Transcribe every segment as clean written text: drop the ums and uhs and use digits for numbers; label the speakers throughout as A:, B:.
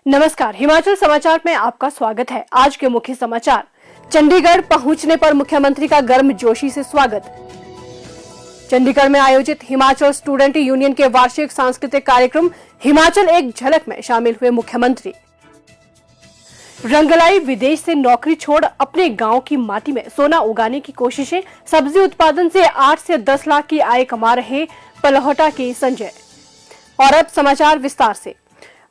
A: नमस्कार, हिमाचल समाचार में आपका स्वागत है। आज के मुख्य समाचार। चंडीगढ़ पहुंचने पर मुख्यमंत्री का गर्मजोशी से स्वागत। चंडीगढ़ में आयोजित हिमाचल स्टूडेंट यूनियन के वार्षिक सांस्कृतिक कार्यक्रम हिमाचल एक झलक में शामिल हुए मुख्यमंत्री। रंगलाई विदेश से नौकरी छोड़ अपने गांव की माटी में सोना उगाने की कोशिशें। सब्जी उत्पादन से 8 से 10 लाख की आय कमा रहे पलहोटा के संजय। और अब समाचार विस्तार से।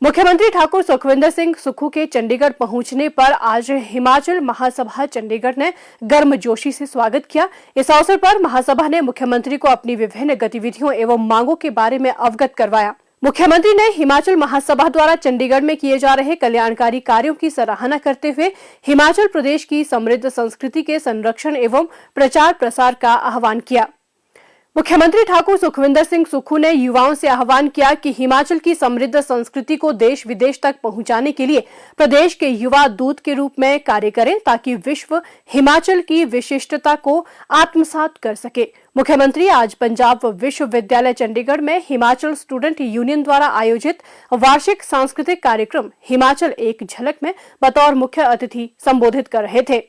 A: मुख्यमंत्री ठाकुर सुखविंदर सिंह सुक्खू के चंडीगढ़ पहुंचने पर आज हिमाचल महासभा चंडीगढ़ ने गर्मजोशी से स्वागत किया। इस अवसर पर महासभा ने मुख्यमंत्री को अपनी विभिन्न गतिविधियों एवं मांगों के बारे में अवगत करवाया। मुख्यमंत्री ने हिमाचल महासभा द्वारा चंडीगढ़ में किए जा रहे कल्याणकारी कार्यों की सराहना करते हुए हिमाचल प्रदेश की समृद्ध संस्कृति के संरक्षण एवं प्रचार प्रसार का आह्वान किया। मुख्यमंत्री ठाकुर सुखविंदर सिंह सुक्खू ने युवाओं से आह्वान किया कि हिमाचल की समृद्ध संस्कृति को देश विदेश तक पहुंचाने के लिए प्रदेश के युवा दूत के रूप में कार्य करें ताकि विश्व हिमाचल की विशिष्टता को आत्मसात कर सके। मुख्यमंत्री आज पंजाब विश्वविद्यालय चंडीगढ़ में हिमाचल स्टूडेंट यूनियन द्वारा आयोजित वार्षिक सांस्कृतिक कार्यक्रम हिमाचल एक झलक में बतौर मुख्य अतिथि संबोधित कर रहे थे।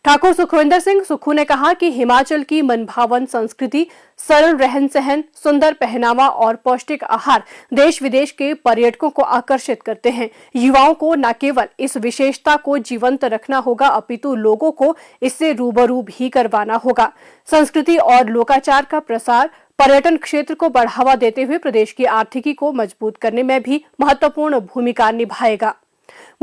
A: ठाकुर सुखविंदर सिंह सुक्खू ने कहा कि हिमाचल की मनभावन संस्कृति, सरल रहन सहन, सुंदर पहनावा और पौष्टिक आहार देश विदेश के पर्यटकों को आकर्षित करते हैं। युवाओं को न केवल इस विशेषता को जीवंत रखना होगा अपितु लोगों को इससे रूबरू भी करवाना होगा। संस्कृति और लोकाचार का प्रसार पर्यटन क्षेत्र को बढ़ावा देते हुए प्रदेश की आर्थिकी को मजबूत करने में भी महत्वपूर्ण भूमिका निभाएगा।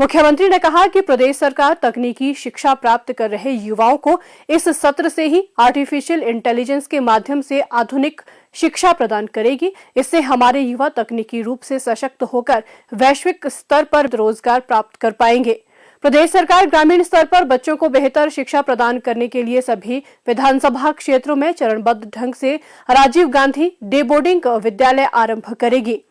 A: मुख्यमंत्री ने कहा कि प्रदेश सरकार तकनीकी शिक्षा प्राप्त कर रहे युवाओं को इस सत्र से ही आर्टिफिशियल इंटेलिजेंस के माध्यम से आधुनिक शिक्षा प्रदान करेगी। इससे हमारे युवा तकनीकी रूप से सशक्त होकर वैश्विक स्तर पर रोजगार प्राप्त कर पाएंगे। प्रदेश सरकार ग्रामीण स्तर पर बच्चों को बेहतर शिक्षा प्रदान करने के लिए सभी विधानसभा क्षेत्रों में चरणबद्ध ढंग से राजीव गांधी डे बोर्डिंग विद्यालय आरंभ करेगी।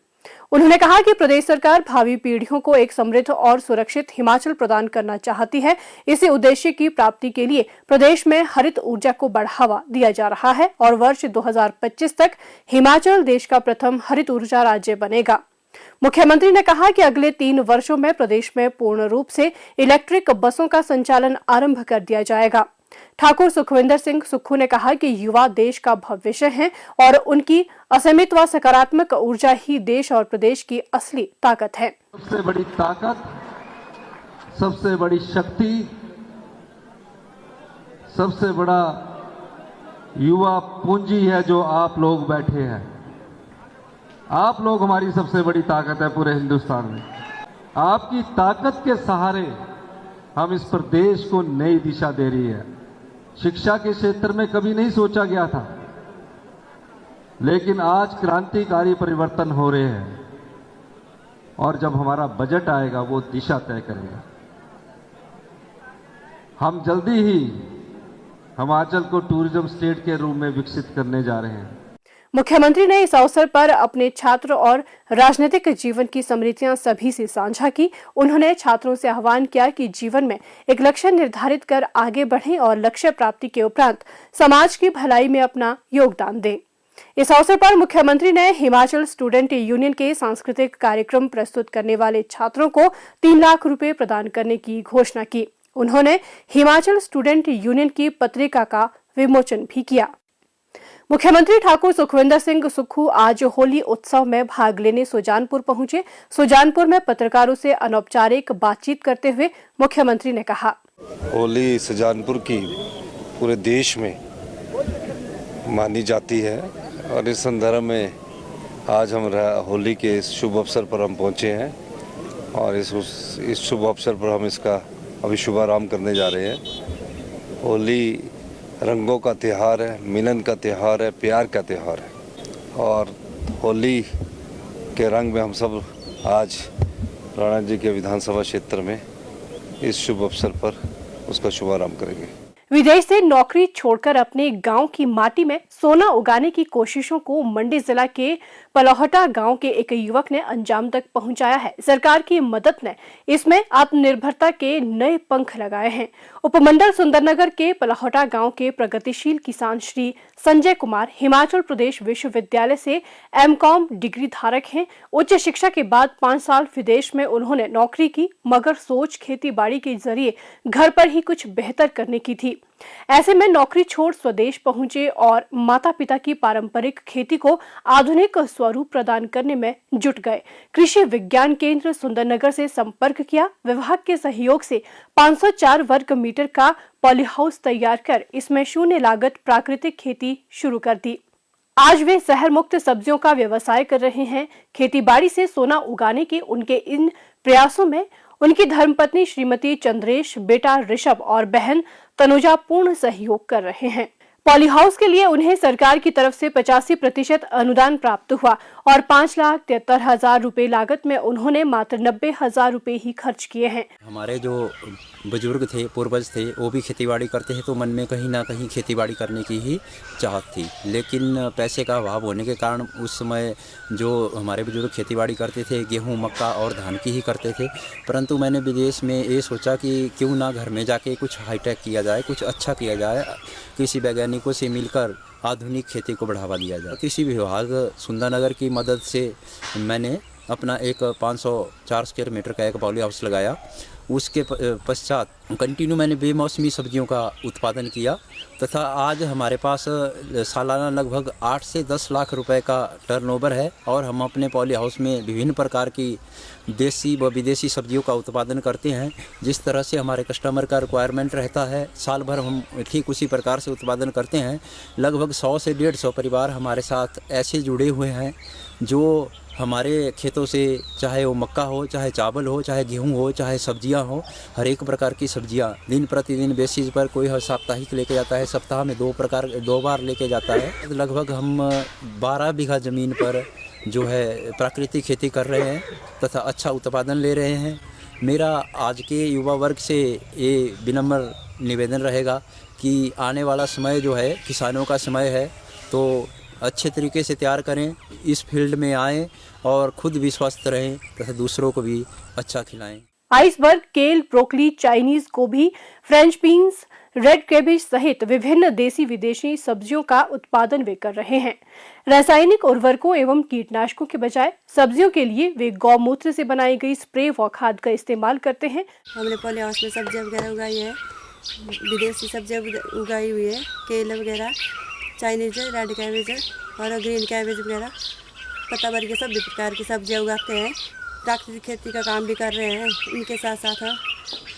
A: उन्होंने कहा कि प्रदेश सरकार भावी पीढ़ियों को एक समृद्ध और सुरक्षित हिमाचल प्रदान करना चाहती है। इसी उद्देश्य की प्राप्ति के लिए प्रदेश में हरित ऊर्जा को बढ़ावा दिया जा रहा है और वर्ष 2025 तक हिमाचल देश का प्रथम हरित ऊर्जा राज्य बनेगा। मुख्यमंत्री ने कहा कि अगले 3 वर्षों में प्रदेश में पूर्ण रूप से इलेक्ट्रिक बसों का संचालन आरंभ कर दिया जाएगा। ठाकुर सुखविंदर सिंह सुक्खू ने कहा कि युवा देश का भविष्य हैं और उनकी असीमित व सकारात्मक ऊर्जा ही देश और प्रदेश की असली ताकत है।
B: सबसे बड़ी ताकत, सबसे बड़ी शक्ति, सबसे बड़ा युवा पूंजी है जो आप लोग बैठे हैं। आप लोग हमारी सबसे बड़ी ताकत है पूरे हिंदुस्तान में। आपकी ताकत के सहारे हम इस प्रदेश को नई दिशा दे रही है। शिक्षा के क्षेत्र में कभी नहीं सोचा गया था, लेकिन आज क्रांतिकारी परिवर्तन हो रहे हैं और जब हमारा बजट आएगा वो दिशा तय करेगा। हम जल्दी ही हिमाचल को टूरिज्म स्टेट के रूप में विकसित करने जा रहे हैं।
A: मुख्यमंत्री ने इस अवसर पर अपने छात्र और राजनीतिक जीवन की स्मृतियां सभी से साझा की। उन्होंने छात्रों से आह्वान किया कि जीवन में एक लक्ष्य निर्धारित कर आगे बढ़ें और लक्ष्य प्राप्ति के उपरांत समाज की भलाई में अपना योगदान दें। इस अवसर पर मुख्यमंत्री ने हिमाचल स्टूडेंट यूनियन के सांस्कृतिक कार्यक्रम प्रस्तुत करने वाले छात्रों को 3 लाख रुपए प्रदान करने की घोषणा की। उन्होंने हिमाचल स्टूडेंट यूनियन की पत्रिका का विमोचन भी किया। मुख्यमंत्री ठाकुर सुखविंदर सिंह सुक्खू आज होली उत्सव में भाग लेने सुजानपुर पहुंचे। सुजानपुर में पत्रकारों से अनौपचारिक बातचीत करते हुए मुख्यमंत्री ने कहा,
C: होली सुजानपुर की पूरे देश में मानी जाती है और इस संदर्भ में आज हम होली के इस शुभ अवसर पर हम पहुंचे हैं और इस शुभ अवसर पर हम इसका अभी शुभारंभ करने जा रहे हैं। होली रंगों का त्यौहार है, मिलन का त्यौहार है, प्यार का त्यौहार है और होली के रंग में हम सब आज राणा जी के विधानसभा क्षेत्र में इस शुभ अवसर पर उसका शुभारंभ करेंगे।
A: विदेश से नौकरी छोड़कर अपने गांव की माटी में सोना उगाने की कोशिशों को मंडी जिला के पलौहटा गांव के एक युवक ने अंजाम तक पहुंचाया है। सरकार की मदद ने इसमें आत्मनिर्भरता के नए पंख लगाए हैं। उपमंडल सुंदरनगर के पलौहटा गांव के प्रगतिशील किसान श्री संजय कुमार हिमाचल प्रदेश विश्वविद्यालय से एमकॉम डिग्री धारक हैं। उच्च शिक्षा के बाद 5 साल विदेश में उन्होंने नौकरी की, मगर सोच खेती बाड़ी के जरिए घर पर ही कुछ बेहतर करने की थी। ऐसे में नौकरी छोड़ स्वदेश पहुंचे और माता पिता की पारंपरिक खेती को आधुनिक स्वरूप प्रदान करने में जुट गए। कृषि विज्ञान केंद्र सुंदरनगर से संपर्क किया। विभाग के सहयोग से 504 वर्ग मीटर का पॉली हाउस तैयार कर इसमें शून्य लागत प्राकृतिक खेती शुरू कर दी। आज वे शहर मुक्त सब्जियों का व्यवसाय कर रहे हैं। खेतीबाड़ी से सोना उगाने के उनके इन प्रयासों में उनकी धर्मपत्नी श्रीमती चंद्रेश, बेटा ऋषभ और बहन तनुजा पूर्ण सहयोग कर रहे हैं। पॉली हाउस के लिए उन्हें सरकार की तरफ से 85% अनुदान प्राप्त हुआ और 5,73,000 रुपए लागत में उन्होंने मात्र 90,000 रुपए ही खर्च किए हैं।
D: हमारे जो बुजुर्ग थे, पूर्वज थे, वो भी खेतीबाड़ी करते हैं, तो मन में कहीं ना कहीं खेतीबाड़ी करने की ही चाहत थी। लेकिन पैसे का अभाव होने के कारण उस समय जो हमारे बुजुर्ग खेतीबाड़ी करते थे, गेहूं, मक्का और धान की ही करते थे। परंतु मैंने विदेश में ये सोचा कि क्यों ना घर में जाके कुछ हाईटेक किया जाए, कुछ अच्छा किया जाए, किसी वैज्ञानिकों से मिलकर आधुनिक खेती को बढ़ावा दिया जाए। कृषि विभाग सुंदरनगर की मदद से मैंने अपना एक 504 स्क्वायर मीटर का एक पॉली हाउस लगाया। उसके पश्चात कंटिन्यू मैंने बेमौसमी सब्जियों का उत्पादन किया तथा आज हमारे पास सालाना लगभग 8 से 10 लाख रुपए का टर्नओवर है और हम अपने पॉली हाउस में विभिन्न प्रकार की देसी व विदेशी सब्जियों का उत्पादन करते हैं। जिस तरह से हमारे कस्टमर का रिक्वायरमेंट रहता है, साल भर हम ठीक उसी प्रकार से उत्पादन करते हैं। लगभग 100 से 150 परिवार हमारे साथ ऐसे जुड़े हुए हैं जो हमारे खेतों से, चाहे वो मक्का हो, चाहे चावल हो, चाहे गेहूं हो, चाहे सब्जियां हो, हर एक प्रकार की सब्जियां दिन प्रतिदिन बेसिस पर, कोई साप्ताहिक लेके जाता है, सप्ताह में 2 बार लेके जाता है। लगभग हम 12 बीघा ज़मीन पर जो है प्राकृतिक खेती कर रहे हैं तथा अच्छा उत्पादन ले रहे हैं। मेरा आज के युवा वर्ग से ये विनम्र निवेदन रहेगा कि आने वाला समय जो है किसानों का समय है, तो अच्छे तरीके से तैयार करें, इस फील्ड में आएँ और खुद भी स्वस्थ रहें तथा दूसरों को भी अच्छा खिलाएं।
A: आइसबर्ग, केल, ब्रोकली, चाइनीज गोभी, फ्रेंच बीन्स, रेड कैबेज सहित विभिन्न देसी विदेशी सब्जियों का उत्पादन वे कर रहे हैं। रासायनिक उर्वरकों एवं कीटनाशकों के बजाय सब्जियों के लिए वे गौमूत्र से बनाई गई स्प्रे व खाद का इस्तेमाल करते हैं।
E: हमने पॉली हाउस में सब्जियां वगैरह उगाई है, विदेशी सब्जियां उगाई हुई है, केले वगैरह, चाइनीज, रेड कैबेज और ग्रीन कैबेज वगैरह, पत्ता भर के सभी प्रकार की सब्जियां उगाते हैं। प्राकृतिक खेती का काम भी कर रहे हैं। इनके साथ साथ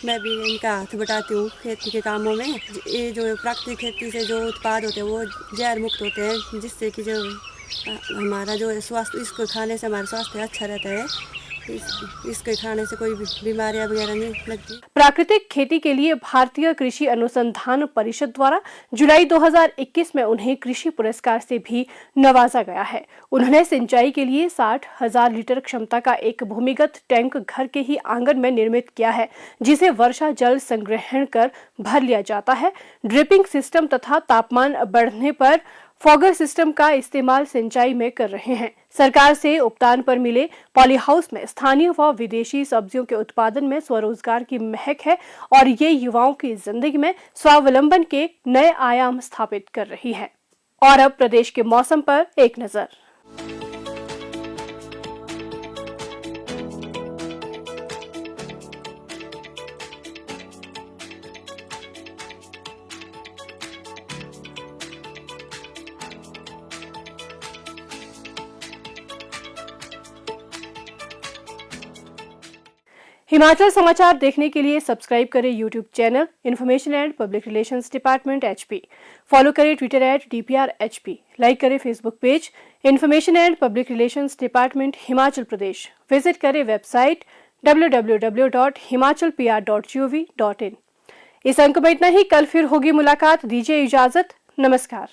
E: मैं भी इनका हाथ बटाती हूँ खेती के कामों में। ये जो प्राकृतिक खेती से जो उत्पाद होते हैं वो जहर मुक्त होते हैं, जिससे कि जो हमारा जो स्वास्थ्य, इसको खाने से हमारा स्वास्थ्य अच्छा रहता है। इसके खाने से कोई बीमारियां वगैरह नहीं लगती।
A: प्राकृतिक खेती के लिए भारतीय कृषि अनुसंधान परिषद द्वारा जुलाई 2021 में उन्हें कृषि पुरस्कार से भी नवाजा गया है। उन्होंने सिंचाई के लिए 60,000 लीटर क्षमता का एक भूमिगत टैंक घर के ही आंगन में निर्मित किया है, जिसे वर्षा जल संग्रहण कर भर लिया जाता है। ड्रिपिंग सिस्टम तथा तापमान बढ़ने पर फॉगर सिस्टम का इस्तेमाल सिंचाई में कर रहे हैं। सरकार से उपदान पर मिले पॉली हाउस में स्थानीय व विदेशी सब्जियों के उत्पादन में स्वरोजगार की महक है और ये युवाओं की जिंदगी में स्वावलंबन के नए आयाम स्थापित कर रही है। और अब प्रदेश के मौसम पर एक नजर। हिमाचल समाचार देखने के लिए सब्सक्राइब करें YouTube channel information and public relations department HP। Follow करें ट्विटर @DPR HP। लाइक करें Facebook page information and public relations department Himachal Pradesh. Visit करें वेबसाइट www.himachalpr.gov.in। इस अंक में इतना ही। कल फिर होगी मुलाकात। दीजिए इजाजत। नमस्कार।